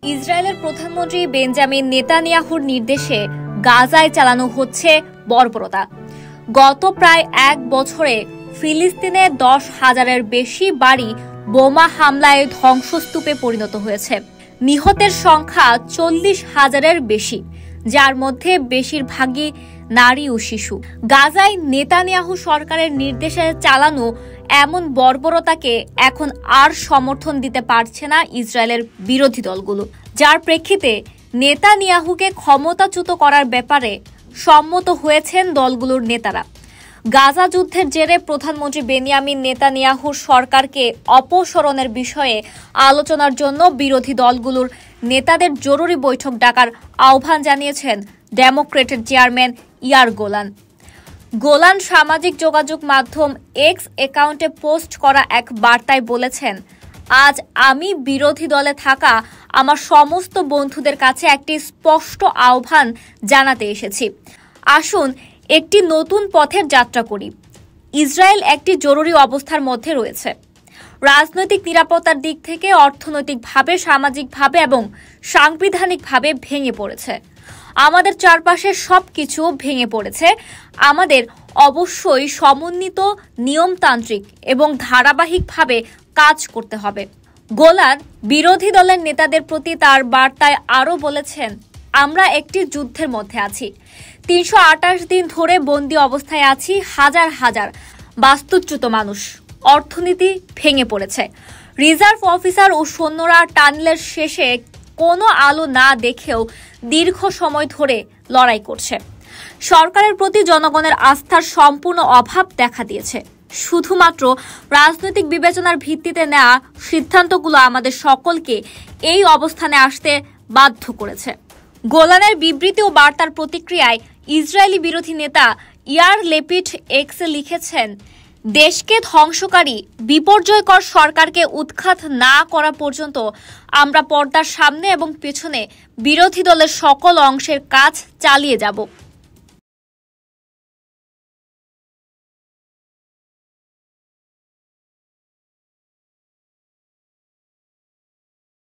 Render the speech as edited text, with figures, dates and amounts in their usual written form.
ইসরায়েলের প্রধানমন্ত্রী বেঞ্জামিন নেতানিয়াহুর নির্দেশে গাজায় চালানো হচ্ছে বর্বরতা। গত প্রায় এক বছরে ফিলিস্তিনে 10,000-এর বেশি বাড়ি বোমা হামলায় ধ্বংসস্তূপে পরিণত হয়েছে। নিহতের সংখ্যা 40,000-এর বেশি, যার মধ্যে বেশিরভাগই নারী ও শিশু। গাজায় নেতানিয়াহু সরকারের নির্দেশে চালানো এমন বর্বরতাকে এখন আর সমর্থন দিতে পারছে না ইসরায়েলের বিরোধী দলগুলো, যার প্রেক্ষিতে নেতানিয়াহুকে ক্ষমতাচ্যুত করার ব্যাপারে সম্মত হয়েছেন দলগুলোর নেতারা। গাজা যুদ্ধের জেরে প্রধানমন্ত্রী বেনিয়ামিন নেতানিয়াহুর সরকারকে অপসারণের বিষয়ে আলোচনার জন্য বিরোধী দলগুলোর নেতাদের জরুরি বৈঠক ডাকার আহ্বান জানিয়েছেন ডেমোক্রেটের চেয়ারম্যান ইয়ার গোলান। গোলান সামাজিক যোগাযোগ মাধ্যম এক্স অ্যাকাউন্টে পোস্ট করা এক বার্তায় বলেছেন, আজ আমি বিরোধী দলে থাকা আমার সমস্ত বন্ধুদের কাছে একটি স্পষ্ট আহ্বান জানাতে এসেছি। আসুন একটি নতুন পথের যাত্রা করি। ইসরায়েল একটি জরুরি অবস্থার মধ্যে রয়েছে। রাজনৈতিক নিরাপত্তার দিক থেকে অর্থনৈতিকভাবে, সামাজিকভাবে এবং সাংবিধানিকভাবে ভেঙে পড়েছে। আমাদের চারপাশে সবকিছু ভেঙে পড়েছে। আমাদের অবশ্যই সমন্বিত, নিয়মতান্ত্রিক এবং ধারাবাহিকভাবে কাজ করতে হবে। গোলান বিরোধী দলের নেতাদের প্রতি তার বার্তায় আরও বলেছেন, আমরা একটি যুদ্ধের মধ্যে আছি। 328 দিন ধরে বন্দী অবস্থায় আছি হাজার হাজার বাস্তুচ্যুত মানুষ। অর্থনীতি ভেঙে পড়েছে। রিজার্ভ অফিসার ও সৈন্যরা টানেলের শেষে কোনো আলো না দেখেও দীর্ঘ সময় ধরে লড়াই করছে। সরকারের প্রতি জনগণের আস্থার সম্পূর্ণ অভাব দেখা দিয়েছে। শুধুমাত্র রাজনৈতিক বিবেচনার ভিত্তিতে নেওয়া সিদ্ধান্তগুলো আমাদের সকলকে এই অবস্থানে আসতে বাধ্য করেছে। গোলানের বিবৃতি ও বার্তার প্রতিক্রিয়ায় ইসরায়েলি বিরোধী নেতা ইয়ার লেপিড এক্সে লিখেছেন, দেশকে ধ্বংসকারী বিপর্যয়কর সরকারকে উৎখাত না করা পর্যন্ত আমরা পর্দার সামনে এবং পেছনে বিরোধী দলের সকল অংশের কাজ চালিয়ে যাব।